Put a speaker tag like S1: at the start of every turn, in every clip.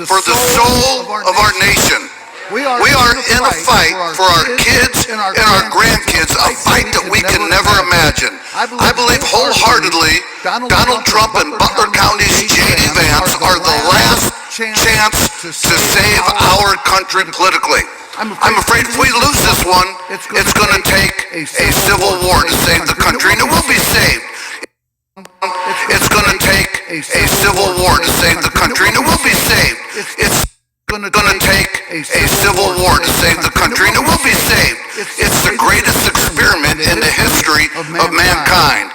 S1: for the soul of our nation. We are in a fight for our kids and our grandkids, a fight that we can never imagine. I believe wholeheartedly Donald Trump and Butler County's J.D. Vance are the last chance to save our country politically. I'm afraid if we lose this one, it's going to take a civil war to save the country, and it will be saved. It's going to take a civil war to save the country, and it will be saved. It's going to take a civil war to save the country, and it will be saved. It's the greatest experiment in the history of mankind.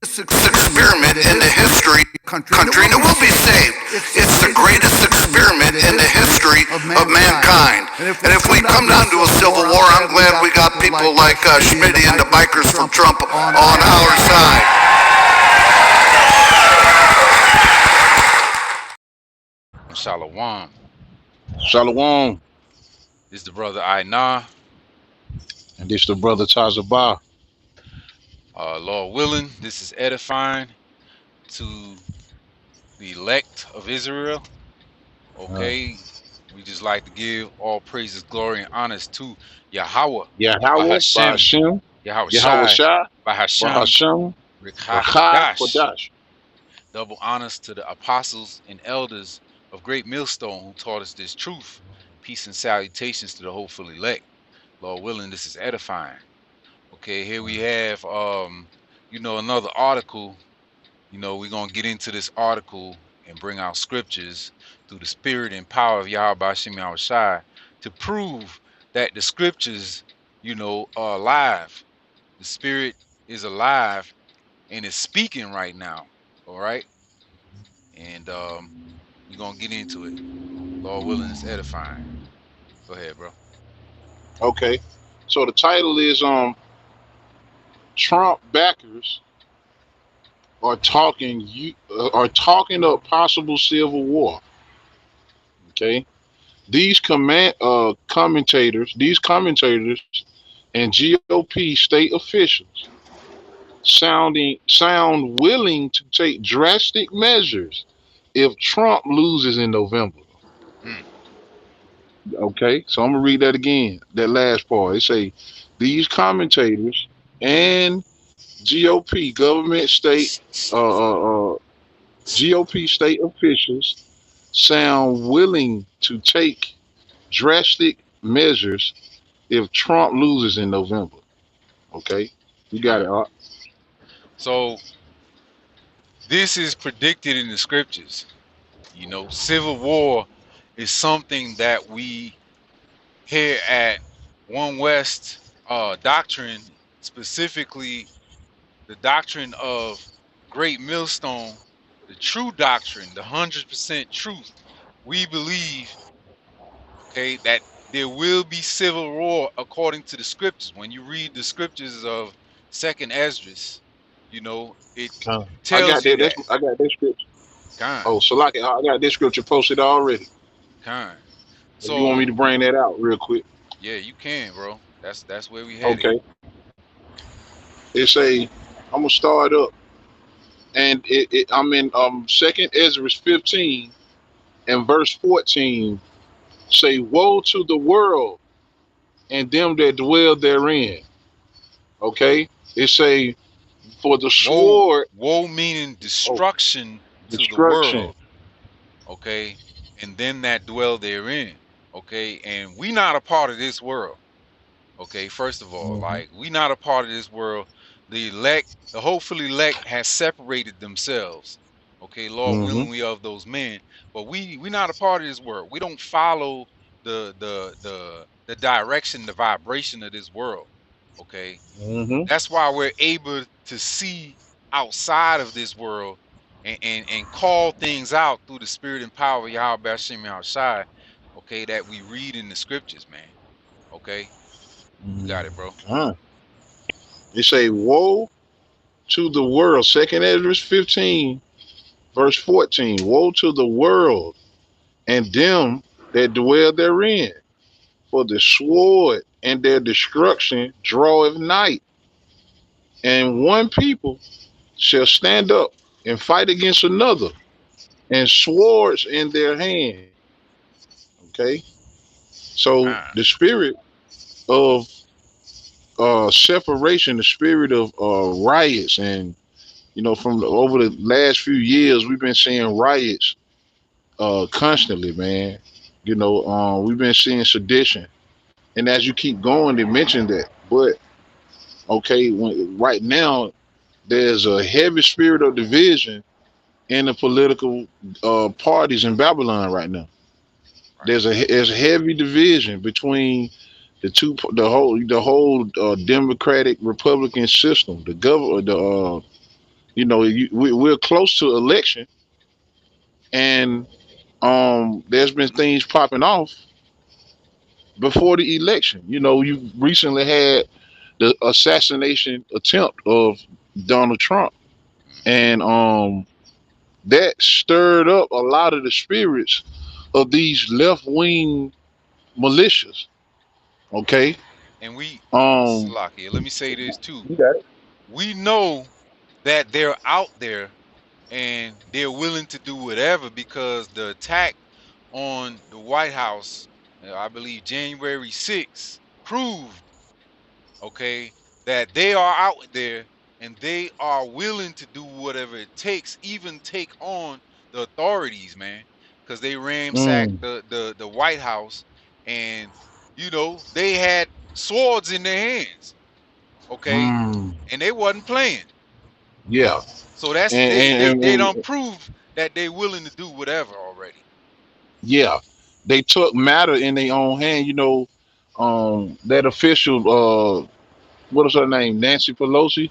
S1: Experiment in the history of country, and it will be saved. It's the greatest experiment in the history of mankind. And if we come down to a civil war, I'm glad we got people like Schmitty and the bikers from Trump on our side.
S2: Shalom.
S3: Shalom.
S2: This is the brother Ainah.
S3: And this the brother Tazabah.
S2: Lord willing, this is edifying to the elect of Israel. Okay. We just like to give all praises, glory, and honors to Yahweh.
S3: Yahweh, Bahashem, Yahweh Shai, Bahashem,
S2: Kodash. Double honors to the apostles and elders of Great Millstone who taught us this truth. Peace and salutations to the hopeful elect. Lord willing, this is edifying. Okay, here we have another article. We're gonna get into this article and bring out scriptures through the spirit and power of Yahweh Hashem Yahweh Shai to prove that the scriptures, are alive. The spirit is alive and is speaking right now. All right. And we're gonna get into it. Lord willing, it's edifying. Go ahead, bro.
S3: Okay. So the title is Trump backers are talking up possible civil war. Okay. These commentators and GOP state officials sound willing to take drastic measures if Trump loses in November. Okay, so I'm gonna read that again. That last part. They say these commentators and GOP GOP state officials sound willing to take drastic measures if Trump loses in November. Okay, you got it, Art.
S2: So this is predicted in the scriptures. Civil war is something that we here at One West doctrine, specifically the doctrine of Great Millstone, the true doctrine, the 100% truth. We believe, okay, that there will be civil war according to the scriptures. When you read the scriptures of Second Esdras, it tells you that.
S3: I got that scripture.
S2: Kind.
S3: Oh, so I got this scripture posted already.
S2: Kind.
S3: So you want me to bring that out real quick?
S2: Yeah, you can, bro. That's where we headed.
S3: Okay. I'm gonna start up, and I'm in Second Ezra 15 and verse 14. Say, woe to the world and them that dwell therein. Okay, it say, for the sword.
S2: Woe meaning destruction to the world. Okay, and them that dwell therein. Okay, and we not a part of this world. Okay, first of all, we not a part of this world. The elect, the hopefully elect, has separated themselves. Okay, Lord willing, we of those men, but we not a part of this world. We don't follow the direction, the vibration of this world. Okay, that's why we're able to see outside of this world and call things out through the spirit and power of Yahweh Hashem Yahweh Shai. Okay, that we read in the scriptures, man. Okay, you got it, bro.
S3: It say, woe to the world. Second Ezra 15, verse 14. Woe to the world and them that dwell therein, for the sword and their destruction draweth night. And one people shall stand up and fight against another, and swords in their hand, Okay, so
S2: Kind.
S3: the spirit of separation, the spirit of riots, and from over the last few years, we've been seeing riots constantly, man. We've been seeing sedition, and as you keep going, they mentioned that. But okay, right now there's a heavy spirit of division in the political parties in Babylon right now.
S2: Right.
S3: There's a heavy division between the whole Democratic Republican system, the government, we're close to election, and there's been things popping off before the election. You recently had the assassination attempt of Donald Trump,
S2: Hmm.
S3: and that stirred up a lot of the spirits of these left wing militias. Okay.
S2: And we,
S3: Um.
S2: Salakia, let me say this too.
S3: You got it.
S2: We know that they're out there and they're willing to do whatever because the attack on the White House, I believe January 6th, proved, okay, that they are out there and they are willing to do whatever it takes, even take on the authorities, man, because they ransacked
S3: Mm,
S2: the White House, and they had swords in their hands, okay,
S3: mm,
S2: and they wasn't playing.
S3: yeah.
S2: So that's
S3: And,
S2: they
S3: and
S2: don't prove that they willing to do whatever already.
S3: yeah, they took matter in their own hand. That official, what is her name? Nancy Pelosi.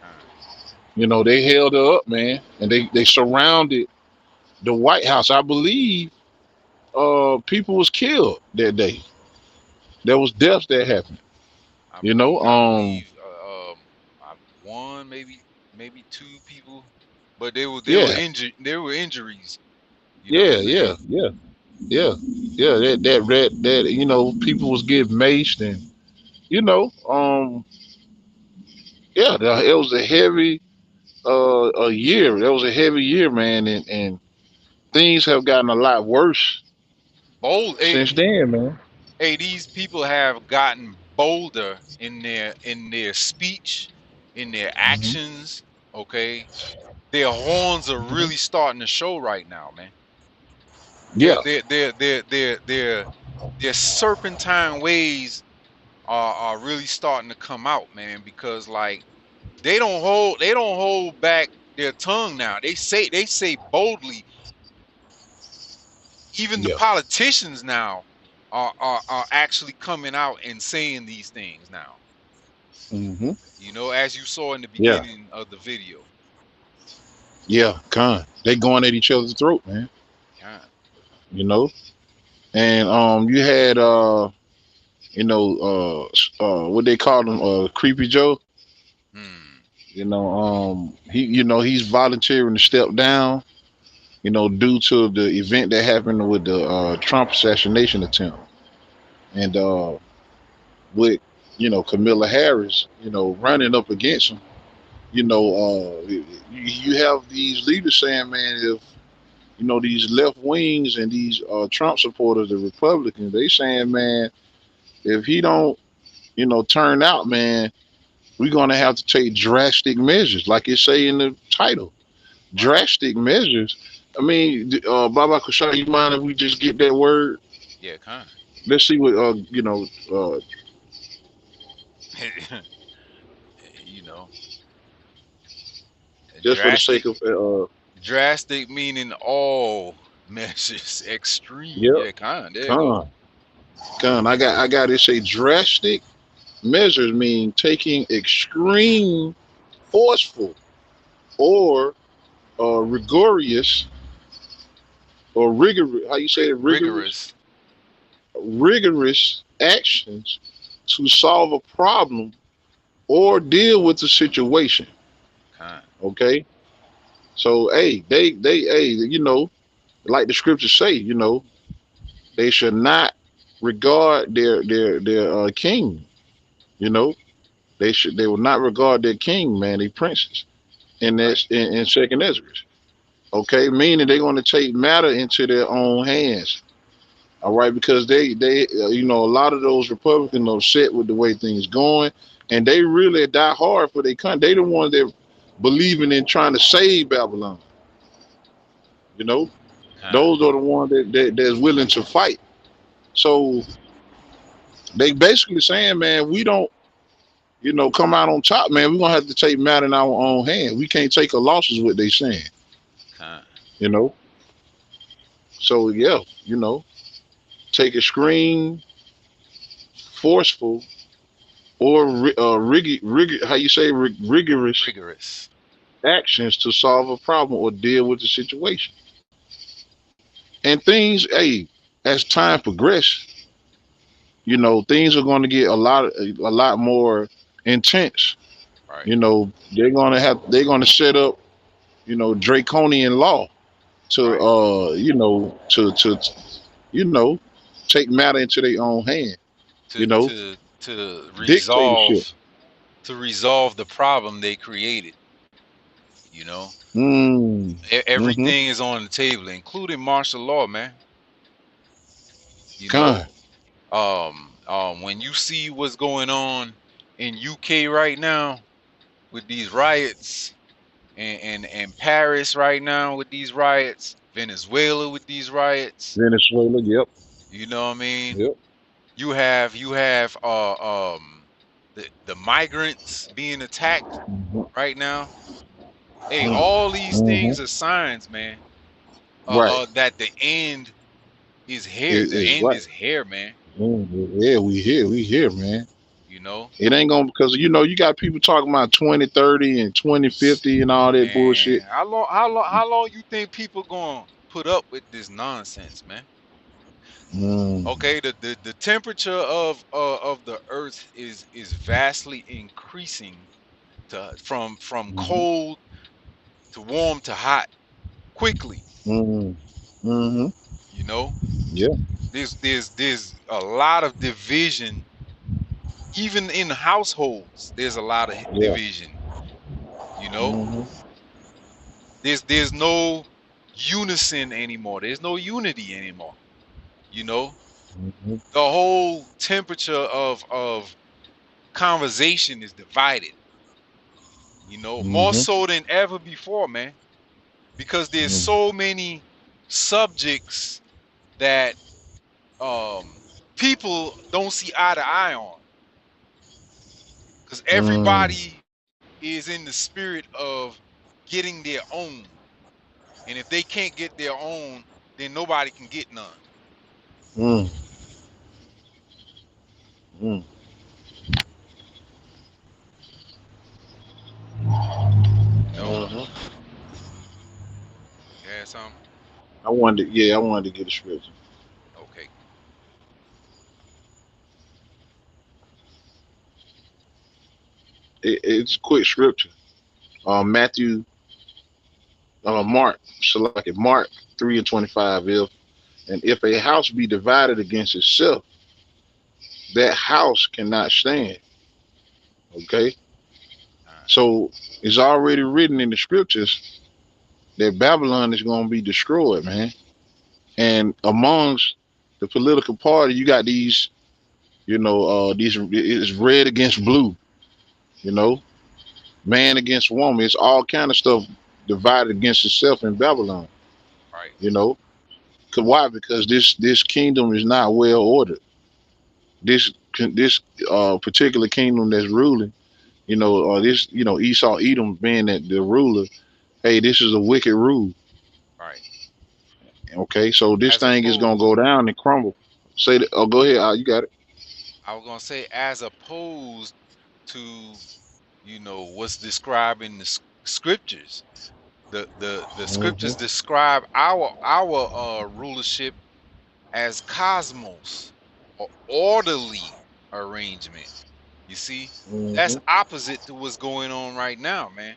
S2: Uh,
S3: They held her up, man, and they surrounded the White House. I believe people was killed that day. There was deaths that happened.
S2: I
S3: You know,
S2: believe I
S3: um,
S2: believe one, maybe two people, but they were
S3: yeah,
S2: injured. There were injuries. You know what I'm
S3: yeah,
S2: saying?
S3: yeah, yeah, yeah, yeah. That people was getting maced, and yeah, it was a heavy a year. It was a heavy year, man, and things have gotten a lot worse
S2: Bold.
S3: since then, man.
S2: Hey, these people have gotten bolder in their speech, in their
S3: Hmm.
S2: actions. Okay, their horns are
S3: Hmm.
S2: really starting to show right now, man. Their
S3: Yeah,
S2: their their their their their their serpentine ways are really starting to come out, man, because like they don't hold back their tongue now. They say boldly. Even the
S3: yeah.
S2: politicians now are actually coming out and saying these things now.
S3: Hmm.
S2: As you saw in the
S3: Yeah,
S2: beginning of the video.
S3: yeah. They going at each other's throat, man.
S2: God.
S3: You know, and you had what they call him, Creepy Joe.
S2: Hmm.
S3: He's volunteering to step down. Due to the event that happened with the Trump assassination attempt, and with Camilla Harris, running up against him. You have these leaders saying, man, if these left wings and these Trump supporters, the Republicans, they saying, man, if he don't turn out, man, we're gonna have to take drastic measures, like it say in the title,
S2: Right.
S3: drastic measures. I mean, Baba Kushai, you mind if we just get that word?
S2: Yeah, kind.
S3: Let's see what
S2: you know,
S3: just for the sake
S2: drastic
S3: of
S2: drastic meaning all measures extreme.
S3: yep,
S2: Yeah, kind. There you go.
S3: con I got it. Say drastic measures mean taking extreme, forceful, or rigorous or rigorous. How you say it? Rigorous,
S2: Rigorous.
S3: rigorous actions to solve a problem or deal with the situation.
S2: Kind.
S3: Okay, so hey, hey, like the scriptures say, they should not regard their king. You know, they will not regard their king, man, they princes. And
S2: Right.
S3: that's in Second Ezra. Okay, meaning they're going to take matter into their own hands. All right, because they you know, a lot of those Republicans are upset with the way things going, and they really die hard for their country. They the ones that believing in trying to save Babylon. You know,
S2: Huh.
S3: those are the ones that's willing to fight. So they basically saying, man, we don't, you know, come out on top, man. We're gonna have to take matter in our own hand. We can't take a losses what they saying,
S2: Huh.
S3: you know. So yeah, you know, take a screen, forceful, or how you say rigorous
S2: Rigorous.
S3: actions to solve a problem or deal with the situation. And things, hey, as time progresses, you know, things are going to get a lot more intense.
S2: Right.
S3: You know, they're gonna set up, you know, draconian law to
S2: Right.
S3: you know, to you know, take matter into their own hand.
S2: To
S3: You know,
S2: to to
S3: dictatorship.
S2: resolve to resolve the problem they created. You know,
S3: Mm. Mm-hmm.
S2: everything is on the table, including martial law, man. You know,
S3: Con.
S2: when you see what's going on in UK right now with these riots, and Paris right now with these riots, Venezuela with these riots,
S3: Venezuela. Yep.
S2: you know what I mean?
S3: Yep.
S2: You have the migrants being attacked
S3: Mm-hmm.
S2: right now. Hey, all these
S3: Mm-hmm.
S2: things are signs, man.
S3: Right.
S2: That the end is here.
S3: It
S2: The
S3: is
S2: end
S3: right.
S2: is here, man.
S3: Yeah, we here, man.
S2: You know,
S3: It ain't gonna, because you know you got people talking about 2030 and 2050 and all that bullshit.
S2: man. How long you think people gonna put up with this nonsense, man?
S3: Mm.
S2: Okay, the temperature of the Earth is vastly increasing to from
S3: Mm-hmm.
S2: cold to warm to hot quickly.
S3: Mm. Mm-hmm.
S2: You know,
S3: Yeah.
S2: there's a lot of division. Even in households, there's a lot of
S3: Yeah.
S2: division. You know,
S3: Mm-hmm.
S2: there's no unison anymore. There's no unity anymore. You know,
S3: Mm-hmm.
S2: the whole temperature of conversation is divided. You know, more
S3: Mm-hmm.
S2: so than ever before, man, because there's so many subjects that people don't see eye to eye on, because
S3: Mm-hmm.
S2: everybody is in the spirit of getting their own, and if they can't get their own, then nobody can get none.
S3: Mm. Mm.
S2: You know,
S3: Mm-hmm.
S2: yeah, some
S3: I wanted to get a scripture.
S2: okay.
S3: It's a quick scripture. Matthew, Mark 3:25. If a house be divided against itself, that house cannot stand. Okay,
S2: Uh,
S3: so it's already written in the scriptures that Babylon is going to be destroyed, man. And amongst the political party, you got these, you know, these it's red against blue, you know, man against woman. It's all kind of stuff divided against itself in Babylon,
S2: right.
S3: you know. Why? Because this kingdom is not well ordered. This particular kingdom that's ruling, you know, this, you know, Esau Edom being that the ruler. Hey, this is a wicked rule.
S2: Right.
S3: Okay, so this
S2: As
S3: thing is gonna
S2: opposed,
S3: go down and crumble. Say that. Oh, go ahead. You got it.
S2: I was gonna say, as opposed to, what's described in the scriptures. The
S3: Mm-hmm.
S2: scriptures describe our rulership as cosmos, or orderly arrangement. You see, that's
S3: Mm-hmm.
S2: opposite to what's going on right now, man.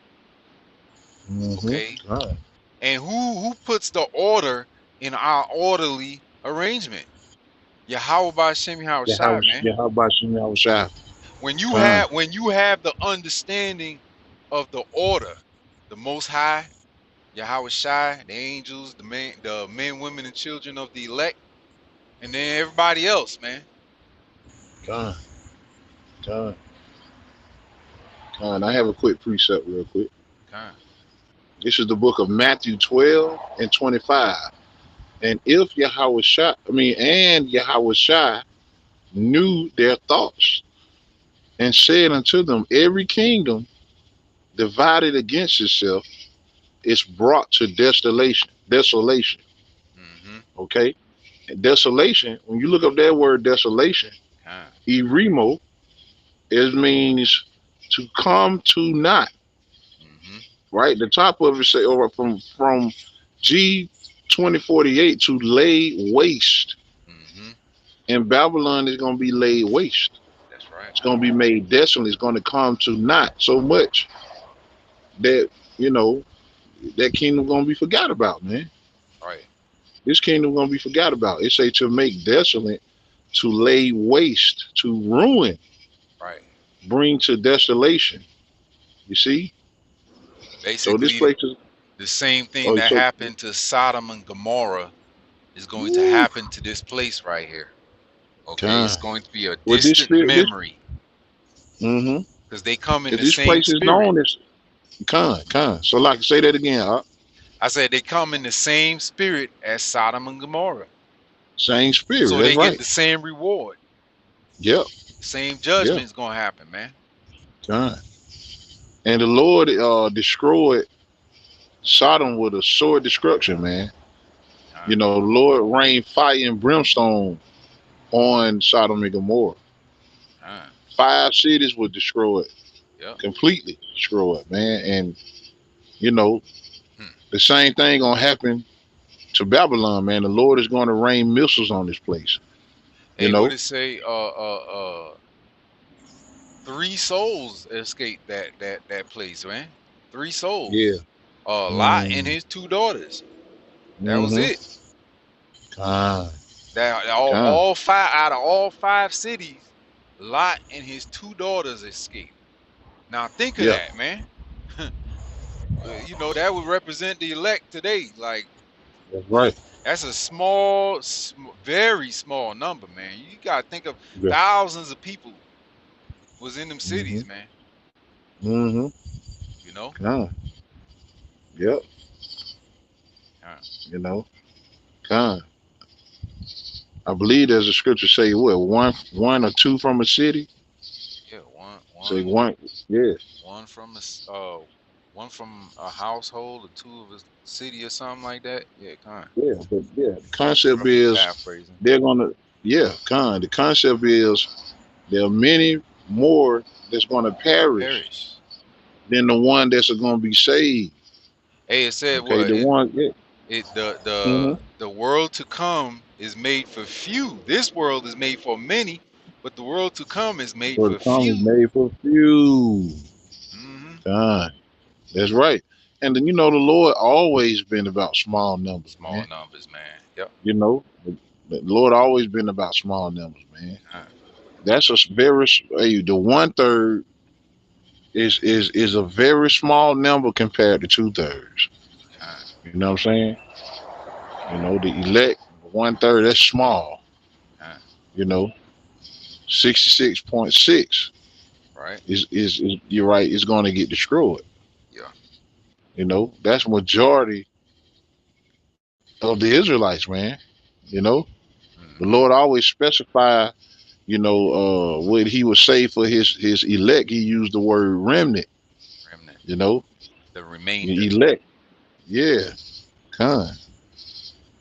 S2: Okay,
S3: Mm-hmm. All right.
S2: and who puts the order in our orderly arrangement? Yahweh Bashem Yahushai, man.
S3: Yeah, how about you, outside?
S2: When you
S3: Con.
S2: have when you have the understanding of the order, the Most High, Yahweh Shai, the angels, the men, women, and children of the elect, and then everybody else, man.
S3: Con, con, con. I have a quick precept real quick.
S2: Kind.
S3: This is the book of Matthew 12 and 25. And if Yahweh Shai knew their thoughts and said unto them, every kingdom divided against itself is brought to desolation. Desolation.
S2: Mm-hmm.
S3: Okay? And desolation, when you look up that word desolation,
S2: Kind.
S3: eremo, it means to come to naught.
S2: Mm-hmm.
S3: Right? The top of it say over from G 2048 to lay waste.
S2: Mm-hmm.
S3: And Babylon is gonna be laid waste.
S2: That's right.
S3: It's gonna be made desolate. It's gonna come to naught so much that you know that kingdom gonna be forgot about, man.
S2: Right.
S3: This kingdom gonna be forgot about. It say to make desolate, to lay waste, to ruin,
S2: Right.
S3: bring to desolation. You see? So this
S2: Basically,
S3: place is
S2: the same thing
S3: oh
S2: that
S3: so
S2: happened to Sodom and Gomorrah is going to
S3: woo,
S2: happen to this place right here. Okay, it's
S3: God.
S2: going to be a
S3: Well this
S2: distant
S3: spirit this
S2: memory
S3: mm-hmm.
S2: because they come in
S3: If
S2: the
S3: this
S2: same
S3: place is
S2: spirit.
S3: known as Con. So like say that again,
S2: I said they come in the same spirit as Sodom and Gomorrah,
S3: same spirit,
S2: so
S3: that's
S2: they get
S3: right.
S2: the same reward.
S3: Yep,
S2: The same
S3: yeah,
S2: judgment is gonna happen, man.
S3: Con. And the Lord destroyed Sodom with a sword destruction, man.
S2: Kind.
S3: The Lord rained fire and brimstone on Sodom and Gomorrah.
S2: Kind.
S3: 5 cities were destroyed,
S2: Yep.
S3: completely destroyed, man. And you know,
S2: Hmm.
S3: the same thing gonna happen to Babylon, man. The Lord is gonna rain missiles on this place. You
S2: Hey, what
S3: know?
S2: it say? 3 souls escaped that place, man. 3 souls.
S3: Yeah.
S2: Lot and
S3: Mm.
S2: his 2 daughters. That was
S3: Mm-hmm.
S2: it.
S3: Con.
S2: That
S3: Con.
S2: all five out of all 5 cities, Lot and his 2 daughters escaped. Now think of
S3: Yeah.
S2: that, man. That would represent the elect today. Like
S3: That's right.
S2: that's a small, very small number, man. You gotta think of
S3: Yeah.
S2: thousands of people was in them
S3: Mm-hmm.
S2: cities, man.
S3: Mm-hmm.
S2: You know.
S3: Con. Yep.
S2: Uh,
S3: You know. Con. I believe there's a scripture say what one or two from a city.
S2: yeah, one,
S3: Say
S2: one,
S3: one. Yeah.
S2: one from one from a household, or two of a city, or something like that. Yeah, kind.
S3: Yeah. But yeah. The concept
S2: Roughly
S3: is
S2: paraphrasing.
S3: they're gonna. Yeah. Con. The concept is there are many more that's gonna perish
S2: Perish.
S3: than the one that's gonna be saved.
S2: Hey, it said
S3: Okay.
S2: what?
S3: The one. Yeah.
S2: The
S3: Mm-hmm.
S2: world to come is made for few. This world is made for many, but the world to come is made
S3: For the
S2: for
S3: come is
S2: few.
S3: made for few.
S2: Hmm.
S3: Con. That's right. And then the Lord always been about small numbers,
S2: Small
S3: man.
S2: numbers, man. Yep.
S3: The Lord always been about small numbers, man.
S2: Kind.
S3: That's a very the 1/3 is a very small number compared to 2/3.
S2: Kind.
S3: You know what I'm saying? The elect 1/3 that's small.
S2: Kind.
S3: You know, 66.6
S2: Right.
S3: is you're right. It's going to get destroyed.
S2: Yeah.
S3: That's majority of the Israelites, man. You know, the
S2: Hmm.
S3: Lord always specify what he would say for his elect. He used the word remnant.
S2: Remnant.
S3: You know,
S2: The remainder.
S3: elect. Yeah, con.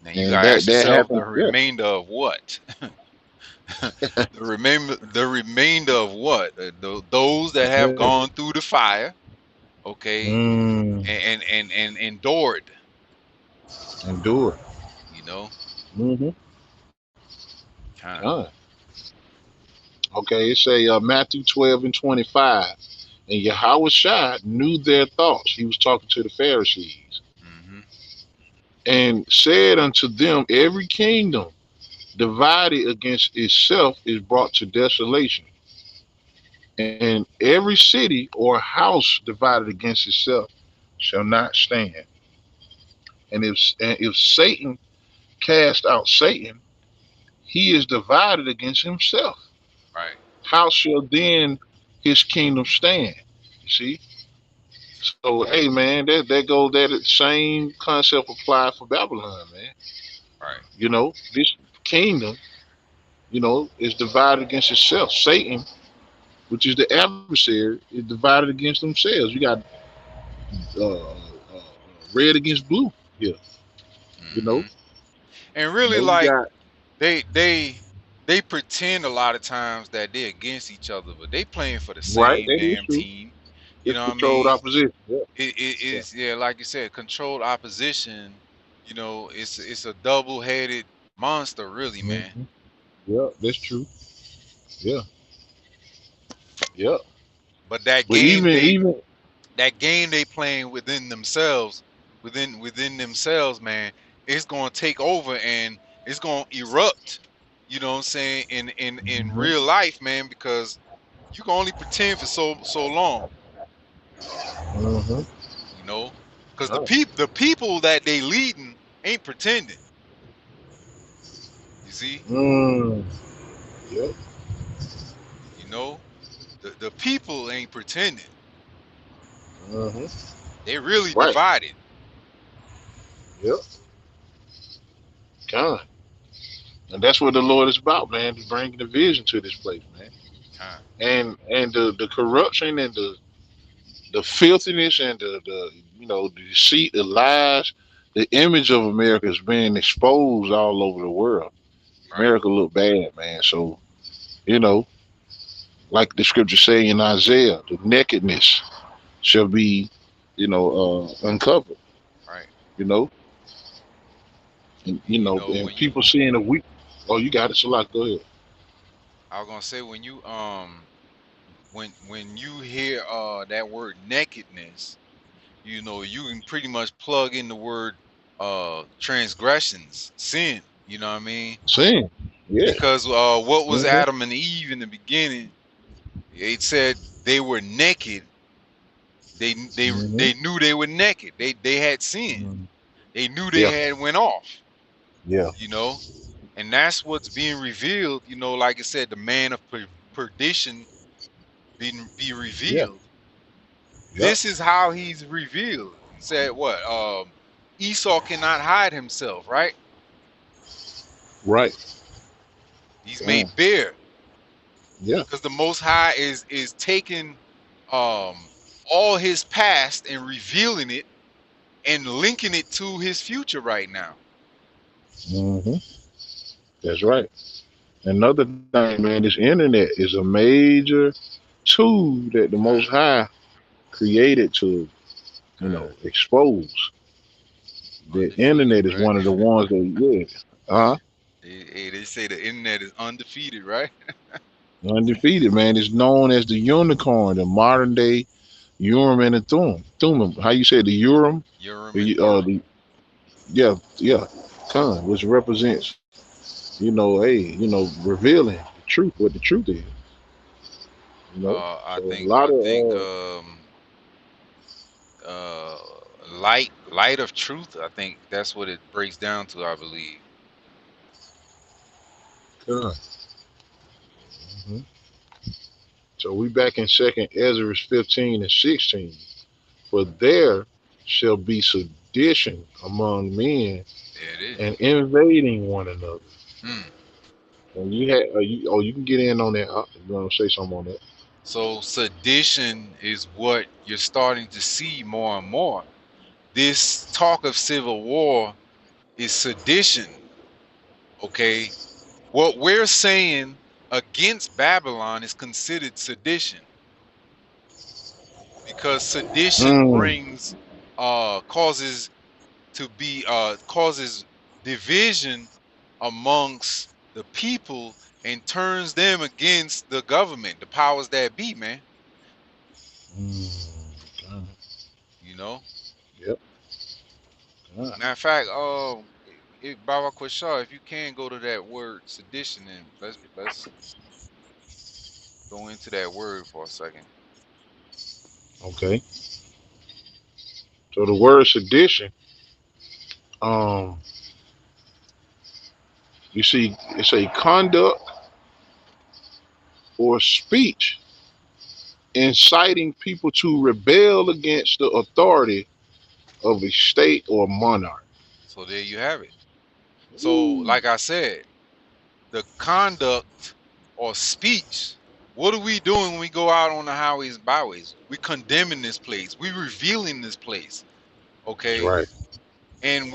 S2: Now you
S3: And
S2: gotta
S3: that
S2: ask
S3: that
S2: yourself the
S3: happened. Yeah.
S2: remainder of what? The remainder of what? Those that have
S3: Yeah.
S2: gone through the fire, okay,
S3: Mm,
S2: and endured,
S3: endure.
S2: you know,
S3: Mm-hmm.
S2: kind
S3: Con. Okay, it say Matthew 12 and 25. And Yahweh Shai knew their thoughts. He was talking to the Pharisees.
S2: of. Hmm.
S3: And said unto them, every kingdom divided against itself is brought to desolation. And every city or house divided against itself shall not stand. And if Satan cast out Satan, he is divided against himself.
S2: Right.
S3: How shall then his kingdom stand? You see? So hey man, that goes that same concept applied for Babylon, man.
S2: Right.
S3: This kingdom, is divided against itself. Satan, which is the adversary, is divided against themselves. You got red against blue here, you know.
S2: Hmm. And really,
S3: You
S2: like
S3: got
S2: they they they pretend a lot of times that they're against each other, but they playing for the
S3: right.
S2: same
S3: That is
S2: damn
S3: true.
S2: team. You
S3: It's
S2: know what I
S3: controlled
S2: mean?
S3: opposition. Yeah,
S2: It
S3: yeah.
S2: is, yeah, like you said, controlled opposition. It's a double-headed monster, really, man.
S3: Hmm. Yeah, that's true. Yeah, yeah.
S2: But that
S3: But
S2: game they
S3: even
S2: that game they playing within themselves, within themselves, man, it's gonna take over and it's gonna erupt. You know what I'm saying? In
S3: hmm
S2: real life, man, because you can only pretend for so long,
S3: hmm
S2: you know, because
S3: right.
S2: the people that they leading ain't pretending. You see,
S3: Mm, yep.
S2: you know, the people ain't pretending.
S3: hmm
S2: They really
S3: Right.
S2: divided.
S3: Yep. Kind. And that's what the Lord is about, man. To bring the vision to this place, man.
S2: Time.
S3: And the corruption and the filthiness and the deceit, the lies, the image of America is being exposed all over the world.
S2: Right.
S3: America look bad, man. So you know, like the scripture say in Isaiah, the nakedness shall be, uncovered.
S2: Right.
S3: You know, and
S2: You know,
S3: and people seeing a weak. Oh, you got it. So like, go ahead.
S2: I was gonna say when you when you hear that word nakedness, you can pretty much plug in the word transgressions, sin, you know what I mean?
S3: Sin. Yeah.
S2: Because what was
S3: hmm
S2: Adam and Eve in the beginning? It said they were naked.
S3: hmm
S2: They knew they were naked. They had sinned. They knew they
S3: Yeah.
S2: had went off,
S3: Yeah.
S2: you know? And that's what's being revealed, like I said, the man of perdition be
S3: Yeah.
S2: revealed.
S3: Yep.
S2: This is how he's revealed. He said, "What? Esau cannot hide himself, right?
S3: Right.
S2: He's
S3: Yeah.
S2: made bare
S3: Yeah.
S2: because the Most High is taking all his past and revealing it and linking it to his future right now.
S3: hmm That's right. Another thing, man, this internet is a major tool that the Most
S2: Kind,
S3: High created to,
S2: kind,
S3: expose. The
S2: undefeated,
S3: internet is
S2: right?
S3: one of the ones that, yeah,
S2: They say the internet is undefeated, right?
S3: undefeated, man. It's known as the unicorn, the modern day Urim and the Thummim. How you say the Urim?
S2: Urim and
S3: The,
S2: Thummim.
S3: yeah, yeah, Khan, which represents, revealing the truth, what the truth is,
S2: I
S3: So a
S2: think
S3: lot
S2: I
S3: of,
S2: think uh light of truth. I think that's what it breaks down to, I believe.
S3: Khan. hmm So we back in Second Ezra 15 and 16. For there shall be sedition among men
S2: There it
S3: and
S2: is.
S3: invading one another.
S2: Hmm.
S3: And you had, you can get in on that. You want to say something on that?
S2: So sedition is what you're starting to see more and more. This talk of civil war is sedition. Okay, what we're saying against Babylon is considered sedition because sedition
S3: Mm,
S2: brings causes to be causes division amongst the people and turns them against the government, the powers that be, man.
S3: God,
S2: You know.
S3: yep. God.
S2: Matter of fact, Baba Quashar, if you can go to that word sedition and let's go into that word for a second.
S3: Okay. So the word sedition, um, You see, it's a conduct or speech inciting people to rebel against the authority of a state or monarch.
S2: So there you have it. So,
S3: Ooh,
S2: like I said, the conduct or speech. What are we doing when we go out on the highways and byways? We're condemning this place. We're revealing this place.
S3: that's
S2: Okay.
S3: right.
S2: And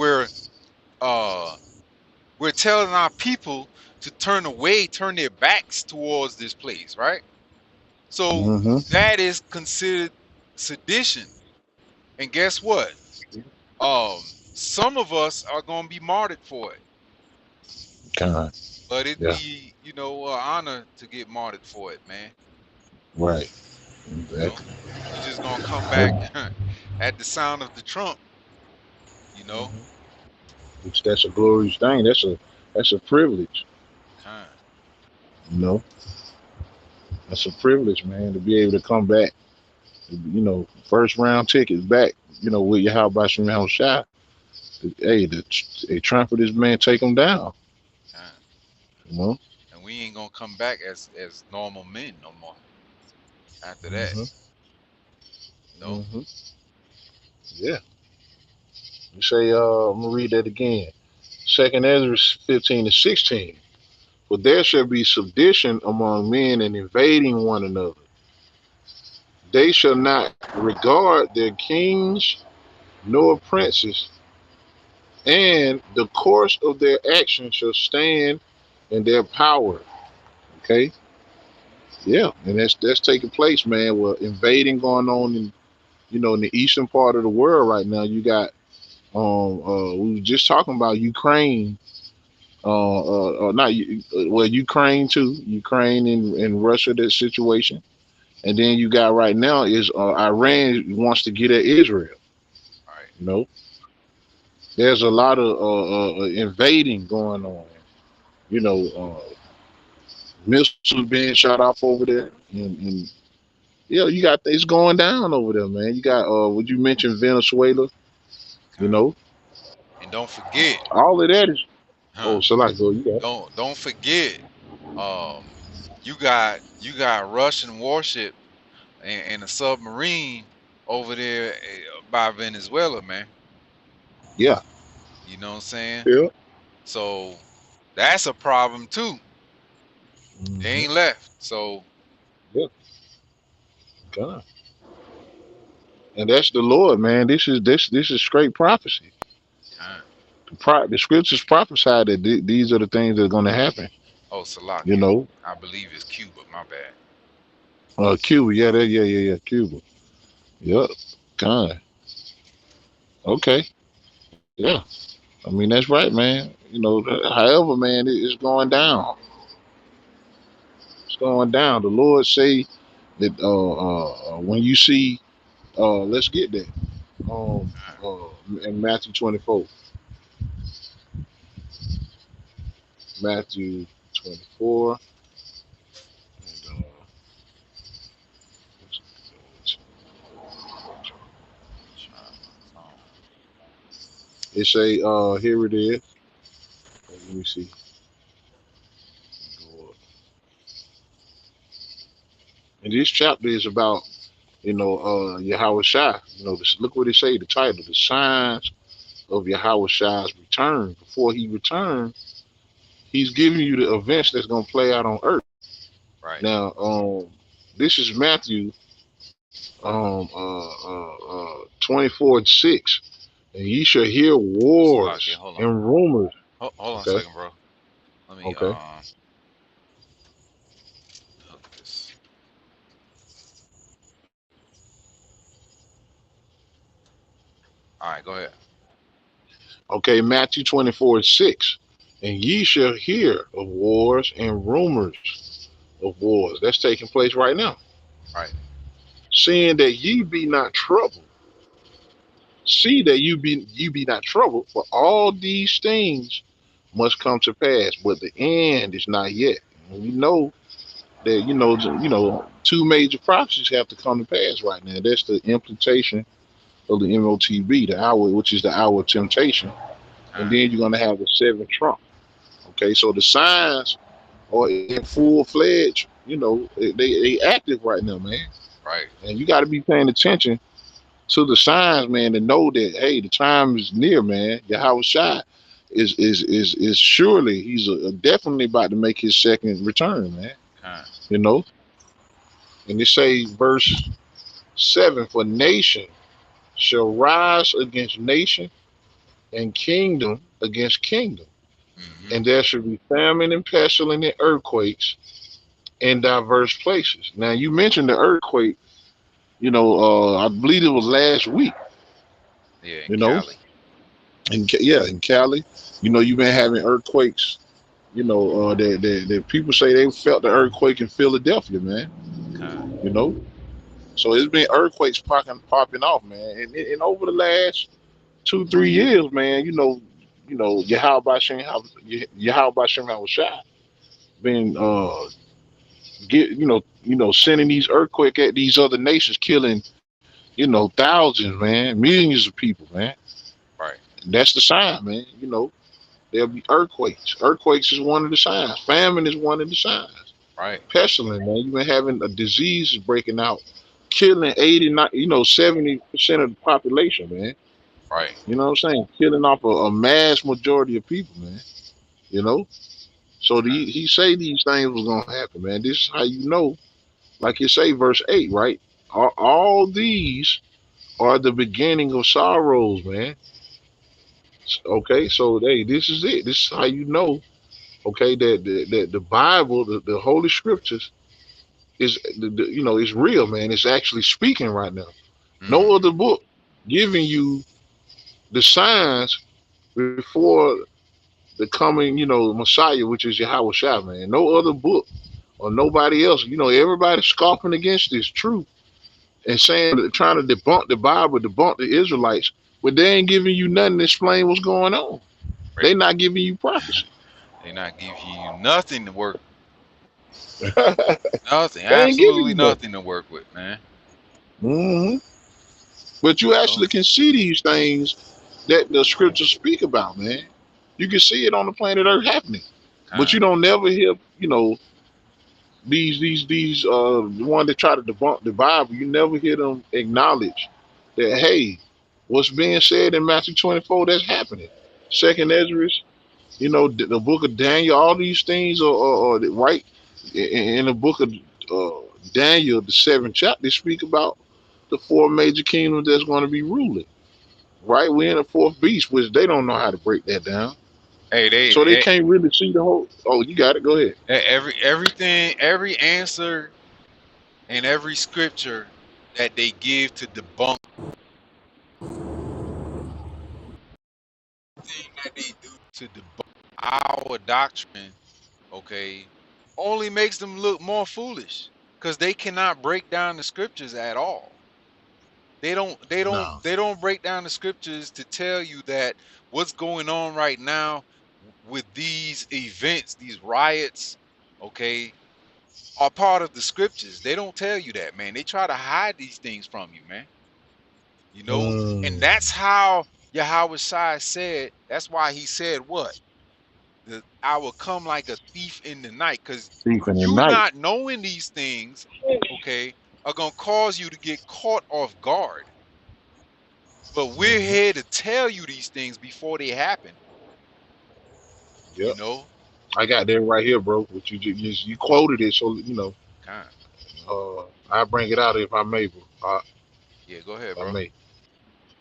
S2: uh we're telling our people to turn away, turn their backs towards this place, right? So
S3: Mm-hmm.
S2: that is considered sedition. And guess what? Some of us are gonna be martyred for it,
S3: God.
S2: but it'd
S3: Yeah.
S2: be, honor to get martyred for it, man.
S3: Right.
S2: You know,
S3: Exactly.
S2: you're just gonna come back
S3: And,
S2: at the sound of the trump, you know.
S3: which that's a glorious thing. That's a privilege.
S2: Kind.
S3: You know, that's a privilege, man, to be able to come back. First round tickets back. With your how about some house shot. Hey, they trample this man, take him down.
S2: Kind.
S3: You know.
S2: And we ain't gonna come back as normal men no more after that,
S3: Mm-hmm.
S2: you know.
S3: Mm-hmm. Yeah. You say, I'm gonna read that again. Second Ezra 15-16. For there shall be sedition among men and invading one another. They shall not regard their kings nor princes, and the course of their action shall stand in their power. Okay, yeah, and that's taking place, man. With invading going on in the eastern part of the world right now. You got we were just talking about Ukraine. Not well, Ukraine too. Ukraine and Russia, that situation. And then you got right now is Iran wants to get at Israel.
S2: Right.
S3: You know, there's a lot of invading going on. You know, missiles being shot off over there, and yeah, you got it's going down over there, man. You got would you mention Venezuela? You
S2: Kind.
S3: know,
S2: And don't forget,
S3: all of that is.
S2: huh?
S3: Oh, so like, go, you got.
S2: Don't forget, um, you got Russian warship and a submarine over there by Venezuela, man.
S3: Yeah,
S2: You know what I'm saying?
S3: yeah.
S2: So that's a problem too. They
S3: Mm-hmm.
S2: ain't left. So
S3: Yeah, God. And that's the Lord, man. This is straight prophecy.
S2: kind.
S3: The scriptures prophesy that these are the things that are going to happen.
S2: Oh,
S3: You
S2: Salakia.
S3: know,
S2: I believe it's Cuba. My bad.
S3: Cuba, yeah, Cuba, yep, kind, okay, yeah. I mean that's right, man. However, man, it's going down. It's going down. The Lord say that when you see, let's get there. Um,
S2: Kind.
S3: in Matthew 24, Matthew 24, and
S2: Try my phone.
S3: it say, here it is. Let me see. And this chapter is about, Yahweh Shai. Look what it say, the title, the signs of Yahweh Shai's return. Before he returns, he's giving you the events that's going to play out on earth.
S2: Right.
S3: Now, this is Matthew 24:6. And ye shall hear
S2: Salakia.
S3: wars
S2: Hold on.
S3: and rumors.
S2: Hold on a
S3: Okay,
S2: second, bro. Let me
S3: okay.
S2: hook this. All right, go ahead.
S3: Okay, Matthew 24:6. And ye shall hear of wars and rumors of wars. That's taking place right now.
S2: Right.
S3: Seeing that ye be not troubled. See that you be not troubled, for all these things must come to pass, but the end is not yet. And we know that two major prophecies have to come to pass right now. That's the implementation of the MOTB, the hour, which is the hour of temptation, and
S2: Kind.
S3: then you're gonna have the seventh trump. Okay, so the signs are in full fledged. They active right now, man.
S2: Right.
S3: And you got to be paying attention to the signs, man, to know that hey, the time is near, man. Yahweh Shai is surely he's definitely about to make his second return, man.
S2: Kind.
S3: You know, and they say verse 7: For nation shall rise against nation, and kingdom against kingdom,
S2: Mm-hmm.
S3: and there shall be famine and pestilence and earthquakes in diverse places. Now you mentioned the earthquake. I believe it was last week.
S2: Yeah, in
S3: You know,
S2: Cali.
S3: in Cali, you've been having earthquakes. That people say they felt the earthquake in Philadelphia, man.
S2: Kind.
S3: You know, so it's been earthquakes popping off, man, and over the last 2 3 years, man. Yahweh Shem was shot, been get sending these earthquake at these other nations, killing thousands, man, millions of people, man.
S2: Right.
S3: That's the sign, man. There'll be earthquakes. Earthquakes is one of the signs. Famine is one of the signs.
S2: Right.
S3: Pestilence, man. You've been having a disease breaking out, killing 89, 70% of the population, man.
S2: Right.
S3: You know what I'm saying? Killing off a mass majority of people, man. You know? So
S2: Kind.
S3: he say these things was gonna happen, man. This is how you know, like you say, verse 8, right? All these are the beginning of sorrows, man. Okay, so hey, this is it. This is how you know, okay, that the Bible, the Holy Scriptures, is is real, man. It's actually speaking right now. No
S2: Mm-hmm.
S3: other book giving you the signs before the coming, Messiah, which is Yahweh Shai, man. No other book or nobody else. Everybody scoffing against this truth and saying, trying to debunk the Bible, debunk the Israelites, but they ain't giving you nothing to explain what's going on.
S2: Right.
S3: They not giving you prophecy.
S2: They not give you nothing to work.
S3: They
S2: Nothing.
S3: ain't giving
S2: Absolutely
S3: you nothing.
S2: nothing to work with, man.
S3: hmm But you
S2: You know?
S3: actually can see these things that the scriptures speak about, man. You can see it on the planet Earth happening, but
S2: Kind.
S3: you don't never hear, these the one that try to debunk the Bible. You never hear them acknowledge that hey, what's being said in Matthew 24 that's happening. Second Ezra, the book of Daniel, all these things are right in the book of Daniel, the seventh chapter. They speak about the four major kingdoms that's going to be ruling. Right, we're in the fourth beast, which they don't know how to break that down,
S2: Hey,
S3: so they can't really see the whole. Oh, you got it. Go ahead.
S2: everything, every answer and every scripture that they give to debunk thing that they do to debunk our doctrine, okay, only makes them look more foolish because they cannot break down the scriptures at all. They don't they don't
S3: No.
S2: they don't break down the scriptures to tell you that what's going on right now with these events, these riots, okay, are part of the scriptures. They don't tell you that, man. They try to hide these things from you, man. You know? And
S3: Mm,
S2: that's how Yahweh Shai said, that's why he said what? I will come like a thief in the night, because
S3: thief in the
S2: you
S3: night.
S2: not knowing these things, okay, are gonna cause you to get caught off guard. But we're
S3: hmm
S2: here to tell you these things before they happen, you
S3: Yep,
S2: know?
S3: I got that right here, bro. What you quoted it, so
S2: Kind.
S3: I bring it out if I may, bro.
S2: Yeah, go ahead,
S3: If I
S2: bro.
S3: may.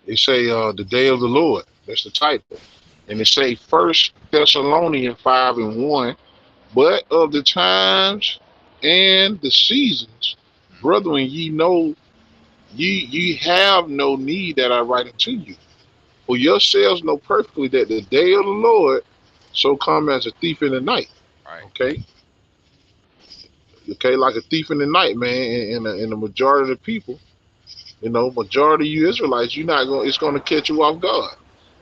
S3: They say the day of the Lord. That's the title, and they
S2: Hmm.
S3: say First Thessalonians 5:1. But of the times and the seasons,
S2: Hmm.
S3: brethren, ye know ye have no need that I write unto you. For yourselves know perfectly that the day of the Lord so come as a thief in the night.
S2: Right.
S3: Okay, okay, like a thief in the night, man. And the majority of the people, majority of you Israelites, you're not going. It's going to catch you off guard.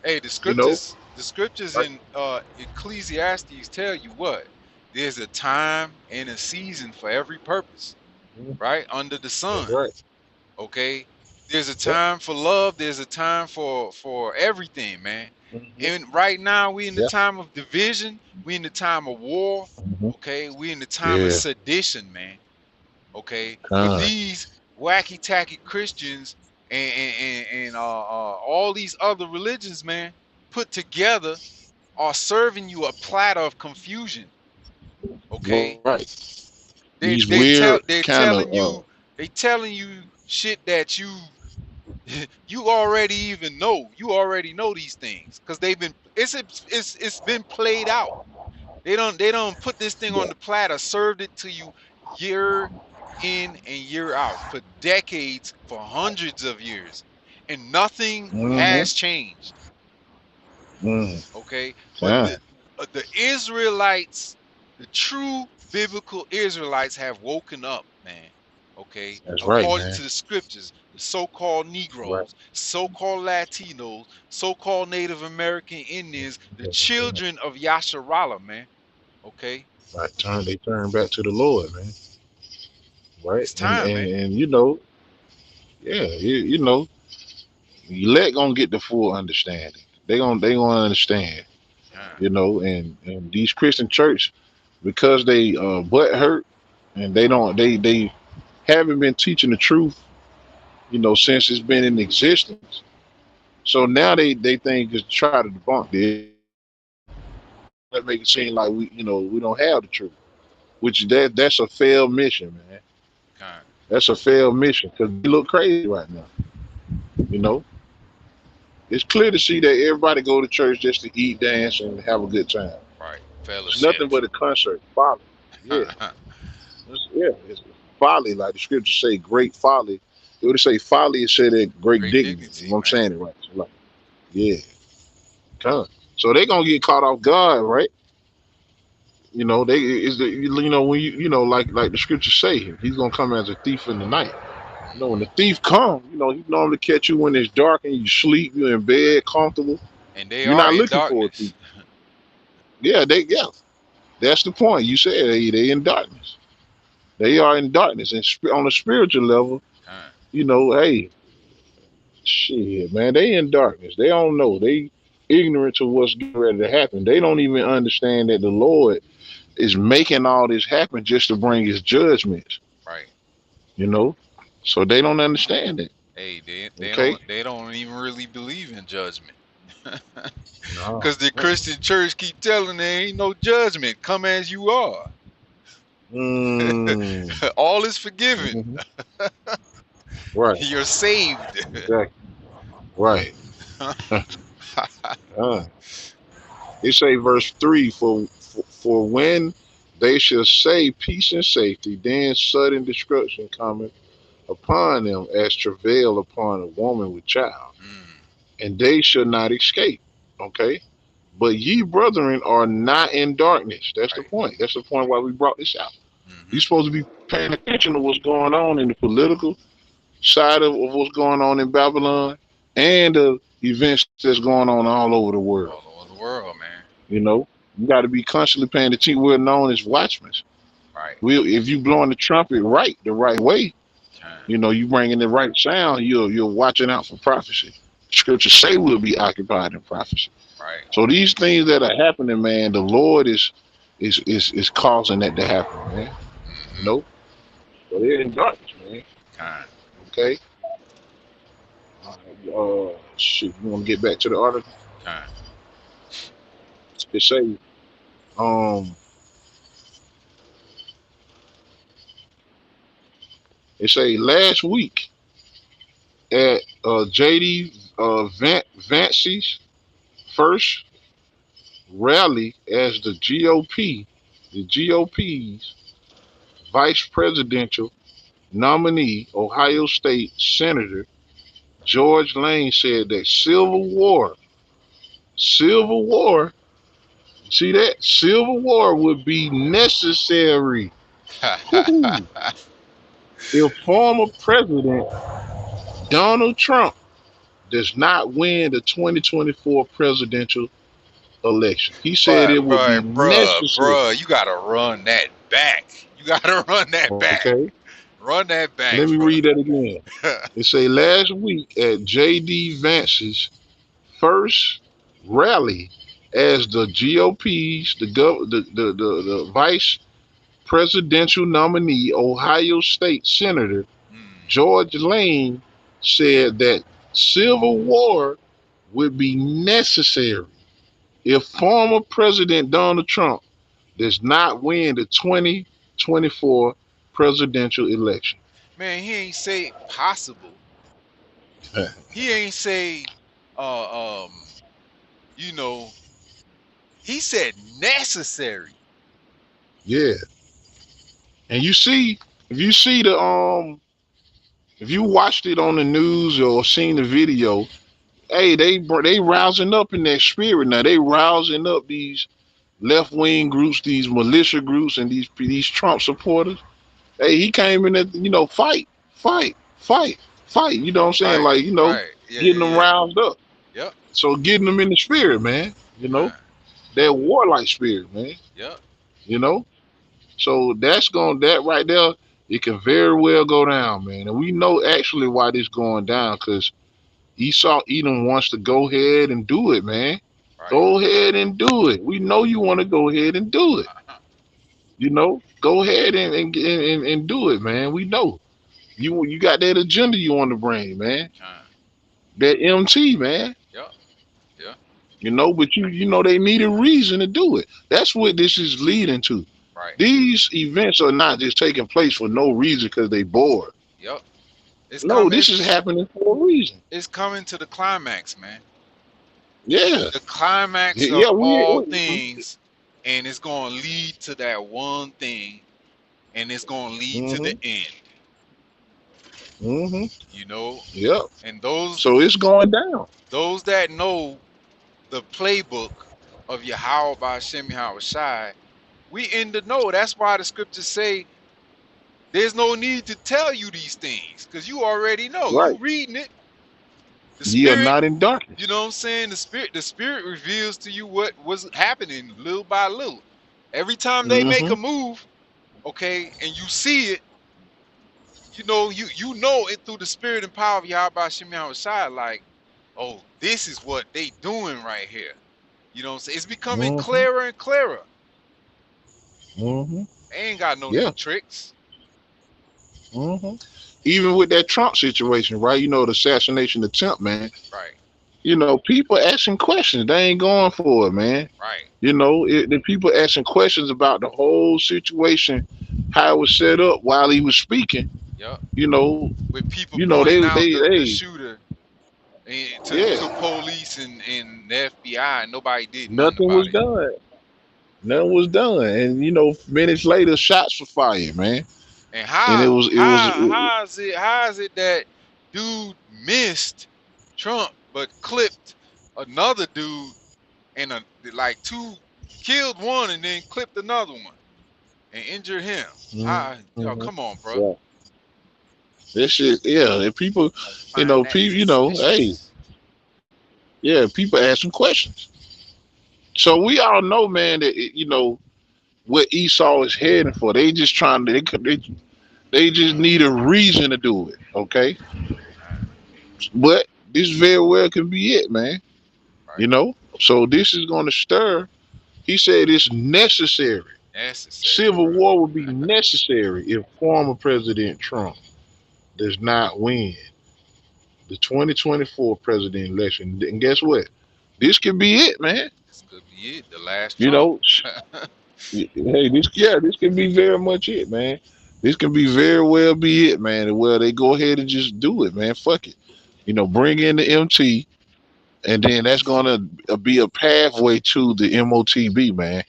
S2: Hey,
S3: You know,
S2: the scriptures
S3: right?
S2: in Ecclesiastes tell you what? There's a time and a season for every purpose,
S3: Mhm.
S2: right? Under the
S3: That's
S2: sun.
S3: right.
S2: Okay? There's a
S3: Yep.
S2: time for love, there's a time for everything, man.
S3: Hmm.
S2: And right now we in the
S3: Yeah.
S2: time of division, we in the time of war,
S3: Hmm.
S2: okay? We in the time of
S3: Yeah.
S2: sedition, man. Okay. But
S3: Con.
S2: these wacky tacky Christians and all these other religions, man, put together are serving you a platter of confusion. Okay.
S3: Right.
S2: They
S3: These
S2: they tell
S3: weird
S2: they're
S3: kind of
S2: telling you they telling you shit that you you already even know. You already know these things because they've been it's been played out. They don't put this thing on
S3: yeah.
S2: the platter, served it to you year in and year out for decades, for hundreds of years, and nothing
S3: Hmm.
S2: has changed.
S3: Hmm.
S2: Okay, but
S3: Con.
S2: the Israelites, the true biblical Israelites, have woken up, man. Okay,
S3: That's right,
S2: according
S3: man.
S2: to the scriptures, the so-called
S3: Right.
S2: Negroes, so-called Latinos, so-called Native American Indians, the children of Yasharala, man. Okay,
S3: Right. They turn back to the Lord, man. Right.
S2: it's
S3: And
S2: time,
S3: and
S2: man.
S3: and you know, yeah, you know, elect gonna get the full understanding. They gonna understand,
S2: Time,
S3: you know, and these Christian church, because they butt hurt and they haven't been teaching the truth, you know, since it's been in existence. So now they think is try to debunk this, that make it seem like we don't have the truth, which that's a failed mission, man.
S2: time.
S3: That's a failed mission because they look crazy right now. You know, it's clear to see that everybody go to church just to eat, dance, and have a good time.
S2: Right,
S3: It's
S2: fellowship.
S3: nothing but a concert. Folly. Yeah, it's folly. Like the scriptures say, great folly. It would say folly. It said that great
S2: Great
S3: dignity. You
S2: dignity,
S3: know what I'm
S2: man.
S3: saying it right. So like, yeah, come. So they gonna get caught off guard, right? You know, they is the you know when you know like the scriptures say, he's gonna come as a thief in the night. You know, when the
S2: Hmm.
S3: thief come, you know, he normally catch you when it's dark and you sleep, you're in bed, comfortable.
S2: And they
S3: You're
S2: are
S3: not
S2: in
S3: looking for a thief.
S2: darkness.
S3: Yeah. That's the point. You said they in darkness. They are in darkness, and on a spiritual level,
S2: Time.
S3: you know, hey, shit, man, they in darkness. They don't know. They ignorant to what's getting ready to happen. They don't even understand that the Lord is making all this happen just to bring His judgments.
S2: Right.
S3: You know, so they don't understand it.
S2: Hey, they
S3: Okay.
S2: don't even really believe in judgment.
S3: No.
S2: Cause the Christian church keep telling there ain't no judgment. Come as you are.
S3: Mm.
S2: All is forgiven.
S3: Hmm. Right.
S2: You're saved.
S3: Exactly. Right. Uh, it say verse 3 for when they shall say peace and safety, then sudden destruction cometh upon them as travail upon a woman with child,
S2: Mm,
S3: and they shall not escape. Okay. But ye brethren are not in darkness. That's the
S2: right.
S3: point. That's the point why we brought this out. You're
S2: Hmm.
S3: supposed to be paying attention to what's going on in the political side of what's going on in Babylon and the events that's going on all over the world.
S2: All over the world, man.
S3: You know, you got to be constantly paying attention. We're known as watchmen.
S2: Right.
S3: If you blowing the trumpet right, the right way,
S2: Time.
S3: you know, you bringing the right sound, you're watching out for prophecy. Scriptures say we'll be occupied in prophecy.
S2: Right.
S3: So these things that are happening, man, the Lord is causing that to happen, man. You
S2: Hmm.
S3: know, so they're in darkness, man.
S2: Time.
S3: Okay. Shit. You want to get back to the article?
S2: Time.
S3: It say, um, it say last week at JD Vance's first rally as the GOP's vice presidential nominee, Ohio State Senator George Lane said that civil war, see that? Civil war would be necessary. Woo-hoo. If former President Donald Trump does not win the 2024 presidential election. He said
S2: but
S3: it would be
S2: bruh, bruh,
S3: necessary.
S2: bruh, you gotta run that back. You gotta run that back.
S3: Okay,
S2: Run that back,
S3: let me read that again.
S2: bruh.
S3: It say last week at JD Vance's first rally as the GOP's the vice presidential nominee, Ohio State Senator
S2: Mm.
S3: George Lane said that civil war would be necessary if former President Donald Trump does not win the 2024 presidential election.
S2: Man, he ain't say possible. He ain't say you know, he said necessary.
S3: Yeah, and you see, if you see the if you watched it on the news or seen the video, hey, they rousing up in that spirit now. They rousing up these left wing groups, these militia groups, and these Trump supporters. Hey, he came in at fight, fight, fight, fight. You know what I'm saying?
S2: Right,
S3: Like
S2: right. Yeah,
S3: getting
S2: yeah,
S3: them
S2: yeah.
S3: roused up.
S2: Yep.
S3: So getting them in the spirit, man.
S2: Uh,
S3: That warlike spirit, man.
S2: yep.
S3: You know. So that right there. It can very well go down, man. And we know actually why this going down, because Esau Edom wants to go ahead and do it, man.
S2: Right.
S3: Go ahead and do it. We know you want to go ahead and do it. Go ahead and do it, man. We know you got that agenda you want to bring, man. That MT, man.
S2: Yep. Yeah.
S3: But they need a reason to do it. That's what this is leading to.
S2: Right.
S3: These events are not just taking place for no reason because they bored.
S2: Yep. It's
S3: No,
S2: coming.
S3: this is happening for a reason.
S2: It's coming to the climax, man.
S3: Yeah.
S2: The climax of
S3: Yeah,
S2: all things, and it's going to lead to that one thing, and it's going to lead to the end.
S3: Yep.
S2: And those
S3: So it's going down.
S2: those that know the playbook of Yahweh by Shem Shai, we in the know. That's why the scriptures say there's no need to tell you these things, because you already know.
S3: Right.
S2: You reading it. The
S3: Ye are
S2: spirit,
S3: not in darkness.
S2: you know what I'm saying? The spirit reveals to you what was happening little by little. Every time they make a move, okay, and you see it, you know it through the spirit and power of Yahweh Shem Shai, like, oh, this is what they doing right here. You know what I'm saying? It's becoming clearer and clearer. They ain't got no new tricks.
S3: Even with that Trump situation, right? The assassination attempt, man.
S2: Right.
S3: People asking questions. They ain't going for it, man.
S2: Right.
S3: The people asking questions about the whole situation, how it was set up while he was speaking.
S2: Yep. With people
S3: They
S2: pointing out the shooter to police and the FBI, and nobody did nothing
S3: nothing
S2: about
S3: was
S2: it.
S3: done. Nothing was done, and minutes later, shots were fired, man.
S2: And
S3: how
S2: is it that dude missed Trump but clipped another dude, and like two killed one and then clipped another one and injured him? Come on, bro.
S3: Yeah. This shit, and people, people, hey, yeah, people asking questions. So we all know, man, that what Esau is heading for. They just trying to, they just need a reason to do it, okay? But this very well can be it, man.
S2: Right.
S3: So this is going to stir. He said it's necessary. Civil war would be necessary if former President Trump does not win the 2024 president election. And guess what? This could be it, man.
S2: This could be it. The last Trump.
S3: Hey, this can be very much it, man. This can be very well be it, man. Well, they go ahead and just do it, man. Fuck it. Bring in the MT, and then that's gonna be a pathway to the MOTB, man.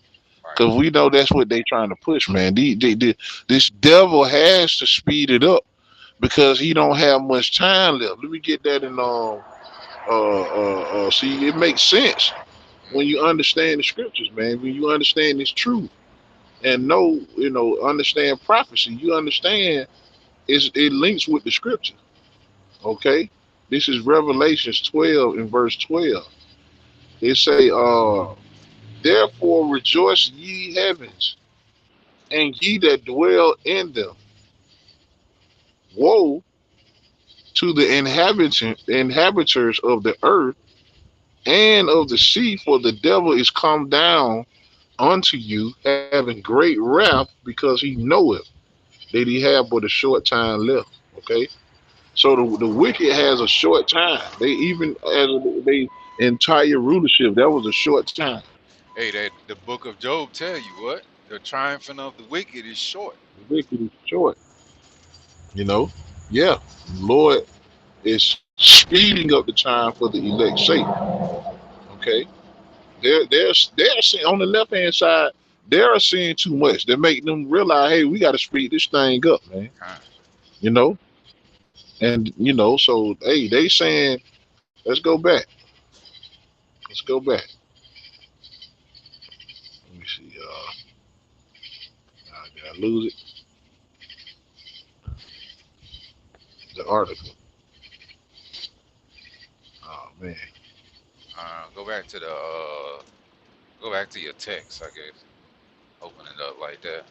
S3: Because we know that's what they trying to push, man. This devil has to speed it up because he don't have much time left. Let me get that in see, it makes sense when you understand the scriptures, man. When you understand this truth and understand prophecy, you understand it links with the scripture. Okay? This is Revelations 12 and verse 12. It say, therefore rejoice ye heavens, and ye that dwell in them. Woe to the inhabitants of the earth and of the sea, for the devil is come down unto you, having great wrath, because he knoweth that he have but a short time left. Okay, so the wicked has a short time. They even as they entire rulership, that was a short time.
S2: Hey, that the book of Job tell you what? The triumphing of the wicked is short.
S3: The wicked is short. You know, yeah. Lord is speeding up the time for the elect's sake. Okay, they're seeing on the left hand side. They're seeing too much. They make them realize, hey, we got to speed this thing up, man.
S2: Kind.
S3: You know, and so hey, they saying, let's go back. Let's go back. Let me see. Did I lose it? The article. Oh man.
S2: Go back to the go back to your text, I guess. Open it up like that.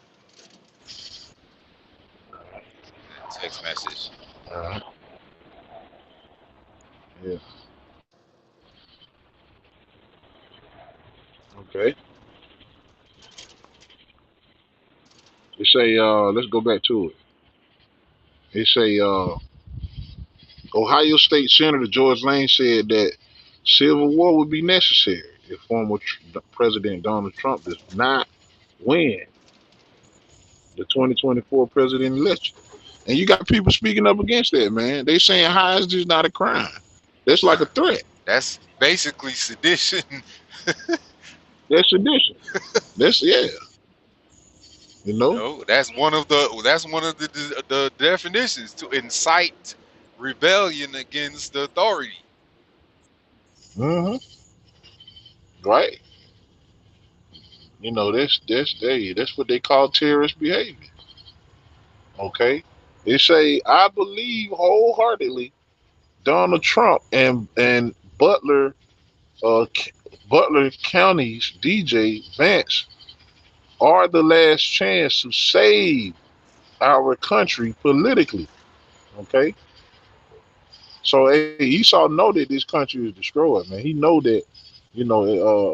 S2: And text message.
S3: Uh, yeah. Okay. They say, let's go back to it. They say, Ohio State Senator George Lane said that civil war would be necessary if former President Donald Trump does not win the 2024 president election. And you got people speaking up against that, man. They saying, how is this not a crime? That's like a threat.
S2: That's basically sedition.
S3: That's sedition. That's, yeah. You know?
S2: No, that's one of the definitions to incite rebellion against the authority.
S3: Mm-hmm. Right. That's what they call terrorist behavior. Okay. They say, I believe wholeheartedly Donald Trump and uh, Butler County's DJ Vance are the last chance to save our country politically. Okay, so hey, Esau know that this country is destroyed, man. He know that,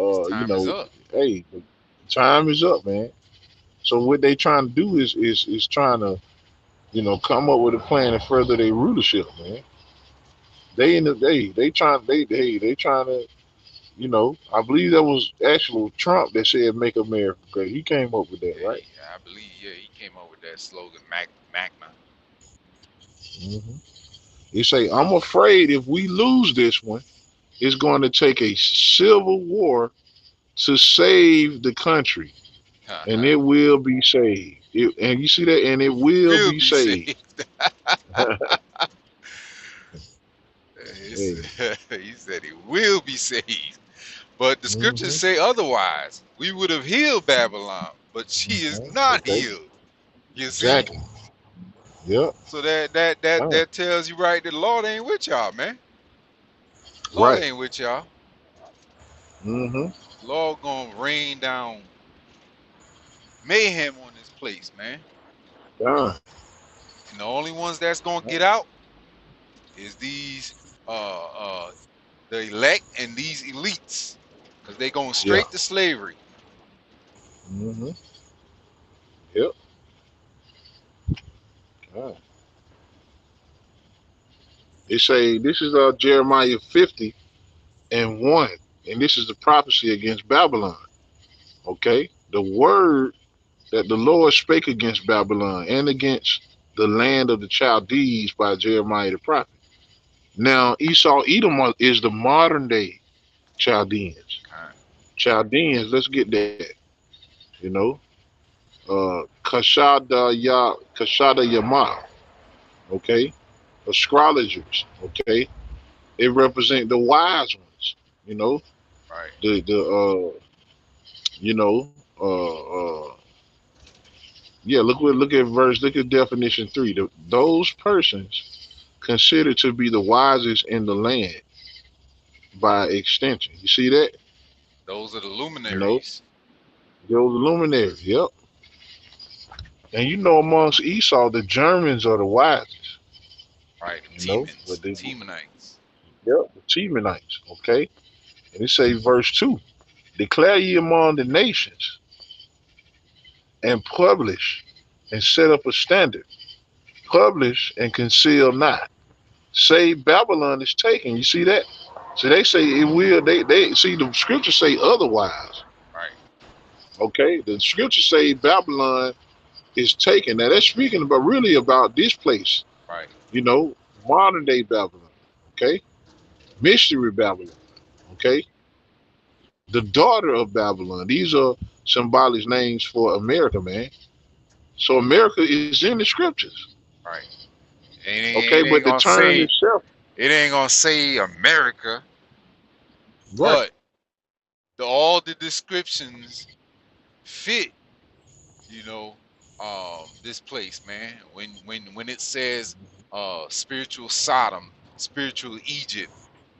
S2: His time is up.
S3: hey, the time is up, man. So what they trying to do is trying to, come up with a plan to further their rulership, man. They in the they trying to, I believe that was actual Trump that said "Make America Great." He came up with that,
S2: Yeah,
S3: right?
S2: I believe. Yeah, he came up with that slogan, Magna.
S3: Hmm. He say, "I'm afraid if we lose this one, it's going to take a civil war to save the country, and it will be saved." And you see that, and it will
S2: Will
S3: be
S2: be
S3: saved.
S2: saved.
S3: Hey,
S2: He said he will be saved. But the scriptures
S3: hmm
S2: say otherwise. We would have healed Babylon, but she is not
S3: okay,
S2: healed. You see?
S3: exactly. Yep.
S2: So that
S3: Oh,
S2: that tells you right that the Lord ain't with y'all, man. Lord
S3: right.
S2: ain't with y'all.
S3: Hmm.
S2: Lord gonna rain down mayhem on this place, man.
S3: Done.
S2: And the only ones that's gonna get out is these uh the elect and these elites. Cause they going
S3: Yeah.
S2: straight to slavery.
S3: Hmm. Yep. Ah. They say this is Jeremiah 50:1, and this is the prophecy against Babylon. Okay, the word that the Lord spake against Babylon and against the land of the Chaldees by Jeremiah the prophet. Now Esau Edom is the modern day Chaldeans.
S2: Kind.
S3: Chaldeans, let's get that. You know, Kashada Yama. Okay, astrologers. Okay, they represent the wise ones. You know,
S2: Right.
S3: the you know yeah, look at definition 3. Those persons considered to be the wisest in the land by extension. You see that?
S2: Those are the
S3: You know,
S2: luminaries.
S3: those luminaries. Yep. And amongst Esau, the Germans are the wisest.
S2: Right. Them
S3: You know,
S2: Temans, the Temanites.
S3: yep, the Temanites. Okay. And it say verse 2, declare ye among the nations and publish and set up a standard. Publish and conceal not. Say Babylon is taken. You see that? So they say it will. They see the scriptures say otherwise.
S2: Right.
S3: Okay, the scriptures say Babylon is taken. Now that's speaking about really about this place.
S2: Right.
S3: You know, modern day Babylon. Okay, mystery Babylon. Okay, the daughter of Babylon. These are symbolic names for America, man. So America is in the scriptures.
S2: Right.
S3: Okay,
S2: It
S3: but
S2: ain't
S3: the
S2: gonna
S3: term
S2: say
S3: itself,
S2: America,
S3: right?
S2: but all the descriptions fit, you know, this place, man. When it says spiritual Sodom, spiritual Egypt,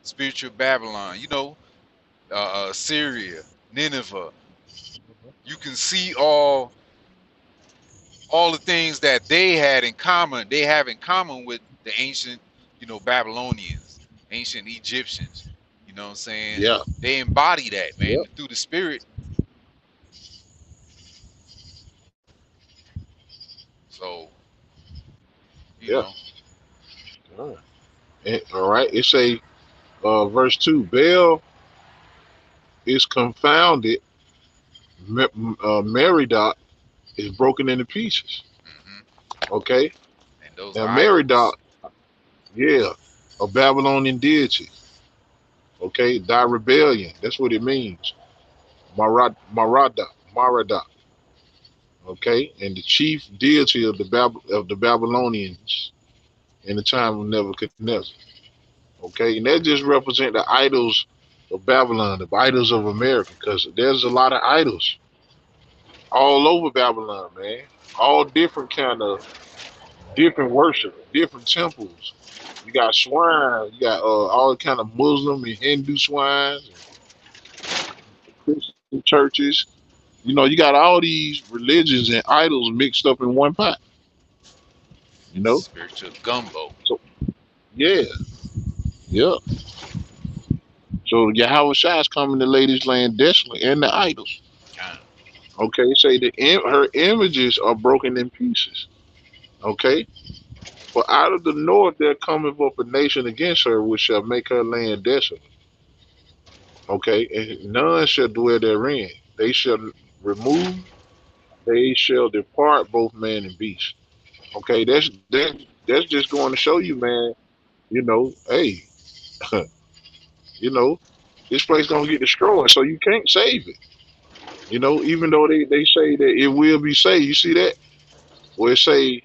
S2: spiritual Babylon, you know, Syria, Nineveh, you can see all the things that they had in common. They have in common with the ancient, you know, Babylonians, ancient Egyptians. You know what I'm saying?
S3: Yeah,
S2: They embody that,
S3: yeah,
S2: man, through the spirit. So, you
S3: yeah.
S2: know,
S3: All right. It say verse 2, Baal is confounded. Merodach is broken into pieces.
S2: hmm
S3: Okay.
S2: and those
S3: Now
S2: are
S3: Merodach,
S2: idols.
S3: yeah, a Babylonian deity. Okay. Thy rebellion. That's what it means. Maradak. Okay. And the chief deity of the Babylonians in the time of Nebuchadnezzar. Okay. And that just represent the idols of Babylon, the idols of America, because there's a lot of idols all over Babylon, man. All different kind of different worship, different temples. You got swine, you got all kind of Muslim and Hindu swines, and Christian churches. You know, you got all these religions and idols mixed up in one pot. You know,
S2: Spiritual gumbo.
S3: so yeah, yeah. So Yahweh Shai is coming to lay this land desolate and the idols.
S2: Kind.
S3: Okay, say her images are broken in pieces. Okay, for out of the north there cometh up a nation against her, which shall make her land desolate. Okay, and none shall dwell therein. They shall remove, they shall depart, both man and beast. Okay, that's just going to show you, man. You know, hey, you know, this place gonna get destroyed, so you can't save it. You know, even though they say that it will be saved. You see that? Where it say,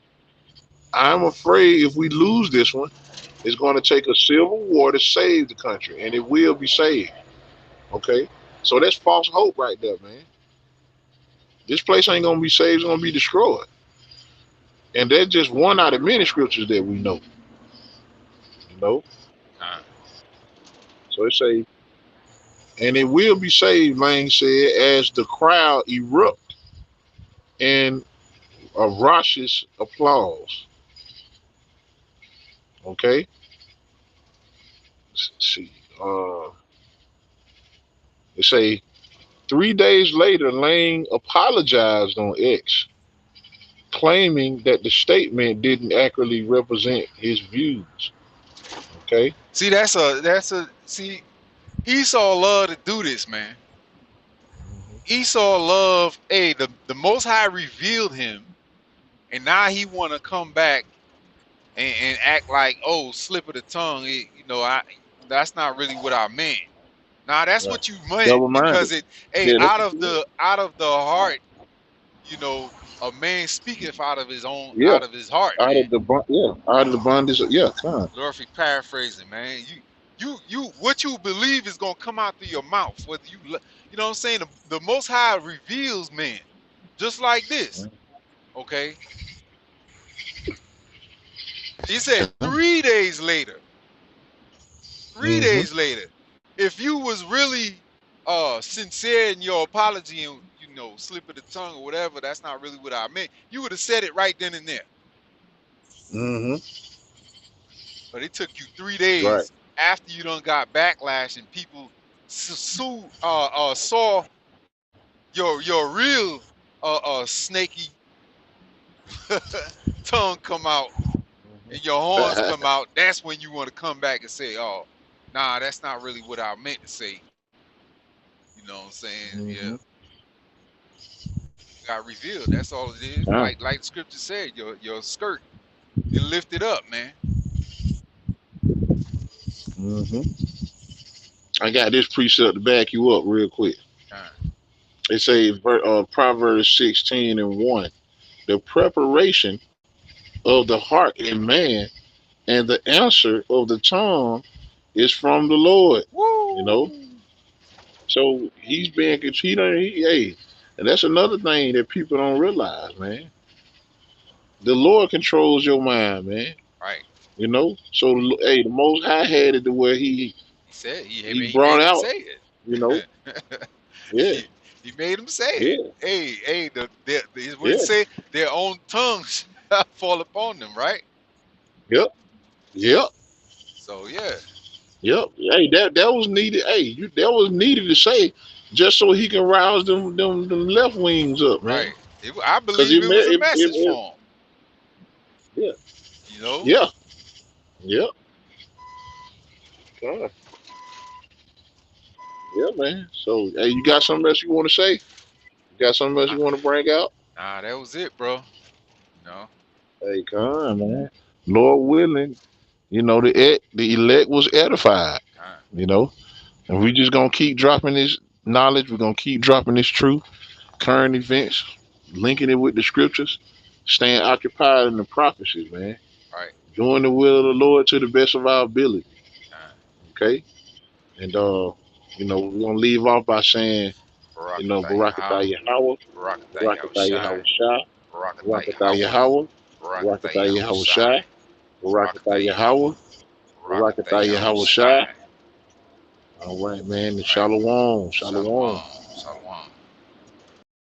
S3: I'm afraid if we lose this one, it's going to take a civil war to save the country, and it will be saved. Okay, so that's false hope right there, man. This place ain't gonna be saved; it's gonna be destroyed. And that's just one out of many scriptures that we know. You know,
S2: Kind.
S3: so it say, and it will be saved, Lang said, as the crowd erupt in a raucous applause. Okay, let's see. It say 3 days later, Lang apologized on X, claiming that the statement didn't accurately represent his views. Okay.
S2: See, that's a see. Esau love to do this, man. Esau love. Hey, the Most High revealed him, and now he want to come back and act like, oh, slip of the tongue. You know, that's not really what I meant. Nah, that's
S3: Right.
S2: what you meant
S3: Double minded.
S2: because hey,
S3: Yeah, that's
S2: out of the heart, you know, a man speaketh
S3: yeah.
S2: out of his heart,
S3: Out
S2: man.
S3: of the out of the bondage. Yeah, come.
S2: Dorothy paraphrasing, man. What you believe is gonna come out through your mouth, whether you know what I'm saying. The Most High reveals man, just like this. Okay, he said 3 days later. Three
S3: Mm-hmm.
S2: days later, if you was really sincere in your apology and you know slip of the tongue or whatever, that's not really what I meant. You would have said it right then and there.
S3: Mm-hmm.
S2: But it took you three
S3: Right.
S2: days after you done got backlash and people. saw your real snaky tongue come out and your horns come out, that's when you want to come back and say, "Oh, nah, that's not really what I meant to say." You know what I'm saying? Yeah, got revealed. That's all it is.
S3: Ah,
S2: Like the scripture said, your skirt, you lift it up, man.
S3: I got this precept to back you up real quick.
S2: Uh,
S3: It says Proverbs 16:1. The preparation of the heart in man and the answer of the tongue is from the Lord. You know,
S2: Woo!
S3: so he's being hey, and that's another thing that people don't realize, man. The Lord controls your mind, man.
S2: Right.
S3: You know, so hey, the Most High had it to where
S2: He said
S3: he
S2: he
S3: brought
S2: made him
S3: out,
S2: say
S3: you know,
S2: it.
S3: yeah,
S2: He made him say it.
S3: yeah,
S2: Hey, what it
S3: yeah,
S2: say? Their own tongues fall upon them, right?
S3: yep, yep,
S2: So yeah,
S3: yep. Hey, that was needed. Hey, that was needed to say, just so he can rouse them left wings up, man.
S2: right. I
S3: Cause
S2: believe it was a message
S3: it
S2: for him.
S3: yeah,
S2: You know,
S3: yeah, yeah, uh, yeah, man. So hey, you got something else you want to say? You got something else
S2: I,
S3: you want to bring out?
S2: nah, that was it, bro. You know,
S3: Hey, come on, man. Lord willing, the elect was edified.
S2: uh,
S3: You know, and we just gonna keep dropping this knowledge. We're gonna keep dropping this truth, current events, linking it with the scriptures, staying occupied in the prophecies, man.
S2: right.
S3: Doing the will of the Lord to the best of our ability.
S2: Uh,
S3: Okay, and we're gonna leave off by saying,
S2: Barakatah
S3: Barakatah
S2: Yahweh,
S3: Yahweh,
S2: Barakatah
S3: Barakatah
S2: Yahushai,
S3: Yahweh Shah,
S2: Barakatah
S3: Barakatah
S2: Yahweh,
S3: Yahweh,
S2: Barakatah
S3: Barakatah Yahweh Shah,
S2: Yahushai,
S3: Barakatah
S2: Barakatah
S3: Yahweh,
S2: Yahweh, Barakatah
S3: Barakatah Yahweh Shah.
S2: Yahushai.
S3: All right, man.
S2: Right.
S3: Shalom, shalom.
S2: Shalom.